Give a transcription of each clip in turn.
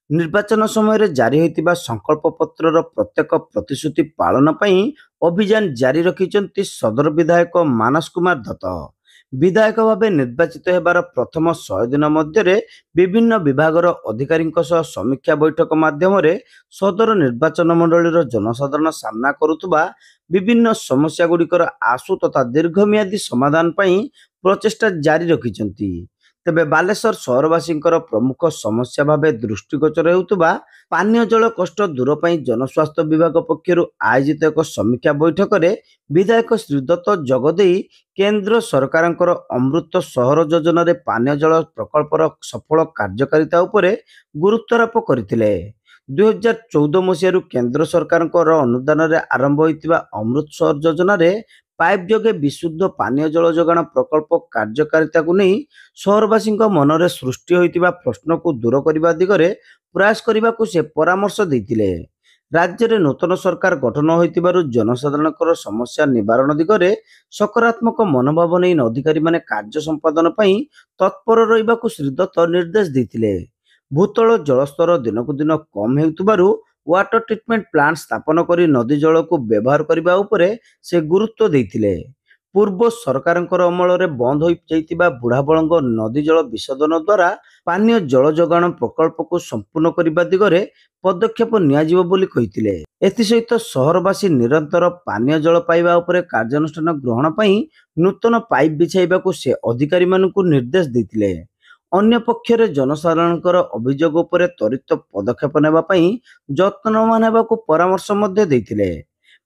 ନିର୍ବାଚନ ସମୟରେ ଜାରି ହୋଇଥିବା ସଂକଳ୍ପ ପତ୍ରର ପ୍ରତ୍ୟେକ ପ୍ରତିଶ୍ରୁତି ପାଳନ ପାଇଁ ଅଭିଯାନ ଜାରି ରଖିଛନ୍ତି ସଦର ବିଧାୟକ ମାନସ କୁମାର ଦତ୍ତ। ବିଧାୟକ ଭାବେ ନିର୍ବାଚିତ ହେବାର ପ୍ରଥମ 100 ଦିନ ମଧ୍ୟରେ ବିଭିନ୍ନ ବିଭାଗର ଅଧିକାରୀଙ୍କ ସହ ସମୀକ୍ଷା ବୈଠକ ମାଧ୍ୟମରେ ସଦର ନିର୍ବାଚନ ମଣ୍ଡଳୀର ଜନସାଧାରଣ ସାମ୍ନା କରୁଥିବା ବିଭିନ୍ନ ସମସ୍ୟାଗୁଡ଼ିକର ଆଶୁ ତଥା ଦୀର୍ଘମିଆଦୀ ସମାଧାନ ପାଇଁ ପ୍ରଚେଷ୍ଟା ଜାରି ରଖିଛନ୍ତି। ତେବେ ବାଲେଶ୍ୱର ସହରବାସୀଙ୍କର ପ୍ରମୁଖ ସମସ୍ୟା ଭାବେ ଦୃଷ୍ଟିଗୋଚର ହେଉଥିବା ପାନୀୟ ଜଳ କଷ୍ଟ ଦୂର ପାଇଁ ଜନସ୍ୱାସ୍ଥ୍ୟ ବିଭାଗ ପକ୍ଷରୁ ଆୟୋଜିତ ଏକ ସମୀକ୍ଷା ବୈଠକରେ ବିଧାୟକ ଶ୍ରୀ ଦତ୍ତ ଯୋଗଦେଇ କେନ୍ଦ୍ର ସରକାରଙ୍କର ଅମୃତ ସହର ଯୋଜନାରେ ପାନୀୟ ଜଳ ପ୍ରକଳ୍ପର ସଫଳ କାର୍ଯ୍ୟକାରିତା ଉପରେ ଗୁରୁତ୍ୱାରୋପ କରିଥିଲେ। 2014 ମସିହାରୁ କେନ୍ଦ୍ର ସରକାରଙ୍କର ଅନୁଦାନରେ ଆରମ୍ଭ ହୋଇଥିବା ଅମୃତ ସହର ଯୋଜନାରେ ପାଇପ୍ ଯୋଗେ ବିଶୁଦ୍ଧ ପାନୀୟ ଜଳ ଯୋଗାଣ ପ୍ରକଳ୍ପ କାର୍ଯ୍ୟକାରିତାକୁ ନେଇ ସହରବାସୀଙ୍କ ମନରେ ସୃଷ୍ଟି ହୋଇଥିବା ପ୍ରଶ୍ନକୁ ଦୂର କରିବା ଦିଗରେ ପ୍ରୟାସ କରିବାକୁ ସେ ପରାମର୍ଶ ଦେଇଥିଲେ। ରାଜ୍ୟରେ ନୂତନ ସରକାର ଗଠନ ହୋଇଥିବାରୁ ଜନସାଧାରଣଙ୍କର ସମସ୍ୟା ନିବାରଣ ଦିଗରେ ସକାରାତ୍ମକ ମନୋଭାବ ନେଇ ଅଧିକାରୀମାନେ କାର୍ଯ୍ୟ ସମ୍ପାଦନ ପାଇଁ ତତ୍ପର ରହିବାକୁ ଶ୍ରୀ ଦତ୍ତ ନିର୍ଦ୍ଦେଶ ଦେଇଥିଲେ। ଭୂତଳ ଜଳସ୍ତର ଦିନକୁ ଦିନ କମ୍ ହେଉଥିବାରୁ ୱାଟର ଟ୍ରିଟମେଣ୍ଟ ପ୍ଲାଣ୍ଟ ସ୍ଥାପନ କରି ନଦୀ ଜଳକୁ ବ୍ୟବହାର କରିବା ଉପରେ ସେ ଗୁରୁତ୍ୱ ଦେଇଥିଲେ। ପୂର୍ବ ସରକାରଙ୍କର ଅମଳରେ ବନ୍ଦ ହୋଇଯାଇଥିବା ବୁଢ଼ାବଳଙ୍ଗ ନଦୀ ଜଳ ବିଶୋଧନ ଦ୍ୱାରା ପାନୀୟ ଜଳ ଯୋଗାଣ ପ୍ରକଳ୍ପକୁ ସମ୍ପୂର୍ଣ୍ଣ କରିବା ଦିଗରେ ପଦକ୍ଷେପ ନିଆଯିବ ବୋଲି କହିଥିଲେ। ଏଥିସହିତ ସହରବାସୀ ନିରନ୍ତର ପାନୀୟ ଜଳ ପାଇବା ଉପରେ କାର୍ଯ୍ୟାନୁଷ୍ଠାନ ଗ୍ରହଣ ପାଇଁ ନୂତନ ପାଇପ୍ ବିଛାଇବାକୁ ସେ ଅଧିକାରୀମାନଙ୍କୁ ନିର୍ଦ୍ଦେଶ ଦେଇଥିଲେ। ଅନ୍ୟପକ୍ଷରେ ଜନସାଧାରଣଙ୍କର ଅଭିଯୋଗ ଉପରେ ତ୍ୱରିତ ପଦକ୍ଷେପ ନେବା ପାଇଁ ଯତ୍ନବାନ ହେବାକୁ ପରାମର୍ଶ ମଧ୍ୟ ଦେଇଥିଲେ।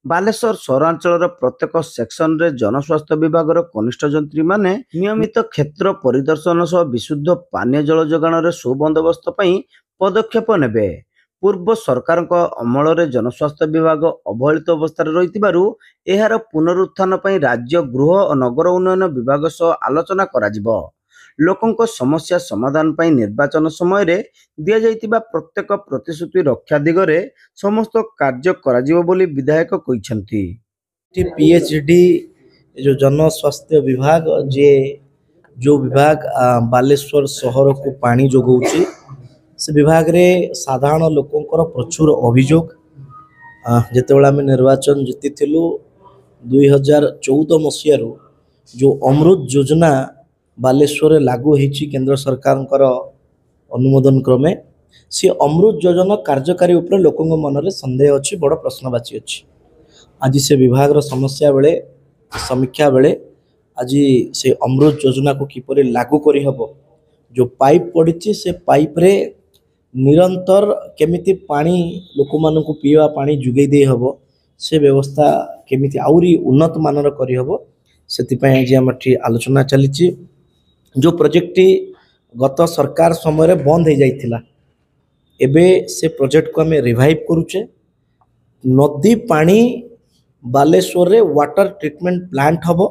ବାଲେଶ୍ୱର ସହରାଞ୍ଚଳର ପ୍ରତ୍ୟେକ ସେକ୍ସନରେ ଜନସ୍ୱାସ୍ଥ୍ୟ ବିଭାଗର କନିଷ୍ଠ ଯନ୍ତ୍ରୀମାନେ ନିୟମିତ କ୍ଷେତ୍ର ପରିଦର୍ଶନ ସହ ବିଶୁଦ୍ଧ ପାନୀୟ ଜଳ ଯୋଗାଣରେ ସୁବନ୍ଦୋବସ୍ତ ପାଇଁ ପଦକ୍ଷେପ ନେବେ। ପୂର୍ବ ସରକାରଙ୍କ ଅମଳରେ ଜନସ୍ୱାସ୍ଥ୍ୟ ବିଭାଗ ଅବହେଳିତ ଅବସ୍ଥାରେ ରହିଥିବାରୁ ଏହାର ପୁନରୁତ୍ଥାନ ପାଇଁ ରାଜ୍ୟ ଗୃହ ଓ ନଗର ଉନ୍ନୟନ ବିଭାଗ ସହ ଆଲୋଚନା କରାଯିବ। ଲୋକଙ୍କ ସମସ୍ୟା ସମାଧାନ ପାଇଁ ନିର୍ବାଚନ ସମୟରେ ଦିଆଯାଇଥିବା ପ୍ରତ୍ୟେକ ପ୍ରତିଶ୍ରୁତି ରକ୍ଷା ଦିଗରେ ସମସ୍ତ କାର୍ଯ୍ୟ କରାଯିବ ବୋଲି ବିଧାୟକ କହିଛନ୍ତି। PHD जो जनस्वास्थ्य विभाग जो विभाग बालेश्वर सहर को पानी जोगाऊँच से विभाग रे साधारण लोकंकर प्रचुर अभियोग जितेबाला आम निर्वाचन जीतिलु 2014 मसीह जो अमृत योजना बालेश्वर लागू होती केंद्र सरकार अनुमोदन क्रमे सी अमृत योजना कार्यकारी उपर लोकों मन में संदेह अच्छी बड़ प्रश्नवाची अच्छी। आज से विभाग समस्या बेले समीक्षा बेले आज से अमृत योजना को किपर लागू करी हबो जो पाइप पड़ी से पाइप रे निरंतर केमिति पानी लोक मानू पीवा पानी जुगै दे हबो से व्यवस्था केमिति आउरी उन्नत मानर करी हबो से आज आम आलोचना चली जो प्रोजेक्ट गत सरकार समय बंद हो जाइथिला एबे से प्रोजेक्ट को आम रिवाइव करूचे। नदी पानी बालेश्वर रे वाटर ट्रीटमेंट प्लांट हबो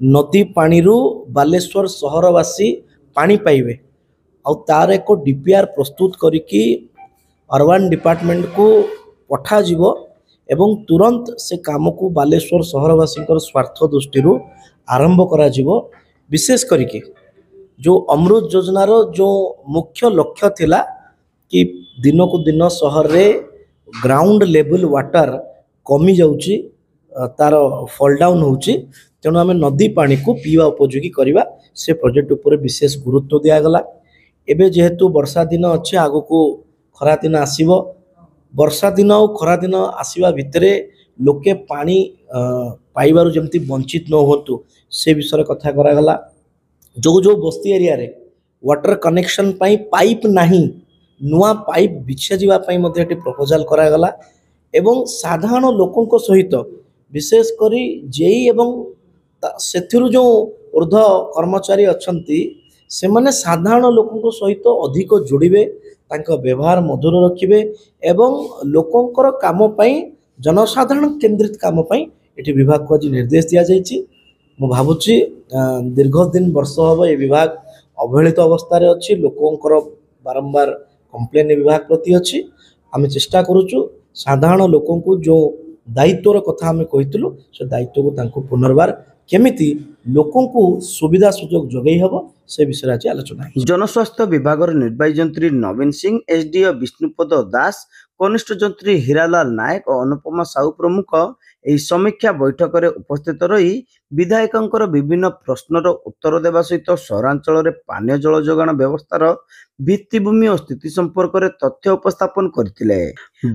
नदी पानी रु बालेश्वर सहरवासी पानी पाइबे आ तार एक डीपीआर प्रस्तुत करिकी अर्बन डिपार्टमेंट को पठा जिवो एवं तुरंत से काम को बालेश्वर सहरवासी स्वार्थ दृष्टि आरंभ करा जिवो। विशेष करिकी जो अमृत योजनार जो मुख्य लक्ष्य थिला कि दिन को दिन सहर रे ग्राउंड लेवल वाटर कमी जाउची तार फॉल डाउन होची तेणु आम नदी पानी को पीवा उपयोगी करवा से प्रोजेक्ट उपर विशेष गुरुत्व दिगला। एबे जेहेतु वर्षा दिन अच्छे आगो को खरा दिन आसीबो वर्षा दिन और खरा दिन आसीबा भितरे लोके पानी पाइबारु जेमती वंचित न होतु से विषय कथा करागला। जो जो बस्ती एरिया रे वाटर कनेक्शन पाई पाइप नहीं नुआ पाइप बिछा जीवा पाई मध्ये एटी प्रपोजल करागला एवं साधारण लोकों सहित विशेष करी जेई एवं सेथिरु जो ऊर्ध कर्मचारी अछंती से माने साधारण लोकों सहित अधिक जोड़िबे तांका व्यवहार मधुर रखिबे एवं लोकोंकर काम पाई जनसाधारण केंद्रित काम पाई एटी विभाग को आज निर्देश दिया जायछि। मु भाबुछि दीर्घ दिन वर्ष हम ये विभाग अवहेलित अवस्था अच्छी लोकंकर बारंबार कंप्लेन विभाग प्रति अच्छी आम चेष्टा करुचु साधारण लोकों को जो दायित्वर कथा आम कहीलु से दायित्व को पुनर्बार केमिति लोकों को सुविधा सुजोग जोगई हब से विषय आज आलोचना है। जनस्वास्थ्य विभाग निर्वाही जंत्री नवीन सिंह, एसडीओ विष्णुपद दास, कनिष्ठ जंत्री हीरालाल नायक और अनुपमा साहू प्रमुख ଏହି ସମୀକ୍ଷା ବୈଠକରେ ଉପସ୍ଥିତ ରହି ବିଧାୟକଙ୍କର ବିଭିନ୍ନ ପ୍ରଶ୍ନର ଉତ୍ତର ଦେବା ସହିତ ସହରାଞ୍ଚଳରେ ପାନୀୟ ଜଳ ଯୋଗାଣ ବ୍ୟବସ୍ଥାର ଭିତ୍ତିଭୂମି ଓ ସ୍ଥିତି ସମ୍ପର୍କରେ ତଥ୍ୟ ଉପସ୍ଥାପନ କରିଥିଲେ।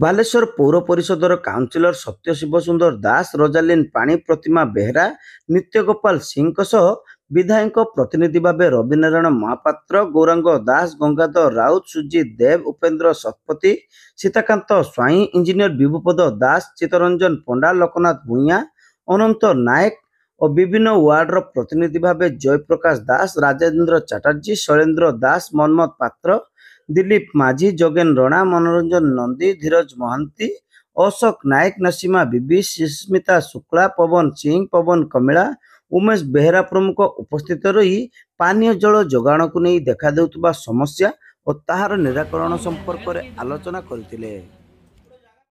ବାଲେଶ୍ୱର ପୌର ପରିଷଦର କାଉନସିଲର ସତ୍ୟଶିବ ସୁନ୍ଦର ଦାସ, ରୋଜାଲିନ ପାଣି, ପ୍ରତିମା ବେହେରା, ନିତ୍ୟଗୋପାଳ ସିଂଙ୍କ ସହ ବିଧାୟକ ପ୍ରତିନିଧି ଭାବେ ରବିନାରାୟଣ ମହାପାତ୍ର, ଗୌରାଙ୍ଗ ଦାସ, ଗଙ୍ଗାଧର ରାଉତ, ସୁଜିତ ଦେବ, ଉପେନ୍ଦ୍ର ଶତପଥୀ, ସୀତାକାନ୍ତ ସ୍ୱାଇଁ, ଇଞ୍ଜିନିୟର ବିଭୁପଦ ଦାସ, ଚିତ୍ତରଞ୍ଜନ ପଣ୍ଡା, ଲୋକନାଥ ଭୂୟାଁ, ଅନନ୍ତ ନାୟକ ଓ ବିଭିନ୍ନ ୱାର୍ଡର ପ୍ରତିନିଧି ଭାବେ ଜୟପ୍ରକାଶ ଦାସ, ରାଜେନ୍ଦ୍ର ଚାଟାର୍ଜୀ, ଶୈଳେନ୍ଦ୍ର ଦାସ, ମନ୍ମଥ ପାତ୍ର, ଦିଲ୍ଲୀପ ମାଝୀ, ଯୋଗେନ ରଣା, ମନୋରଞ୍ଜନ ନନ୍ଦୀ, ଧୀରଜ ମହାନ୍ତି, ଅଶୋକ ନାୟକ, ନସୀମା ବିବି, ସୁସ୍ମିତା ଶୁକ୍ଲା, ପବନ ସିଂ, ପବନ କମିଳା, ଉମେଶ ବେହେରା ପ୍ରମୁଖ ଉପସ୍ଥିତ ରହି ପାନୀୟ ଜଳ ଯୋଗାଣକୁ ନେଇ ଦେଖାଦେଉଥିବା ସମସ୍ୟା ଓ ତାହାର ନିରାକରଣ ସମ୍ପର୍କରେ ଆଲୋଚନା କରିଥିଲେ।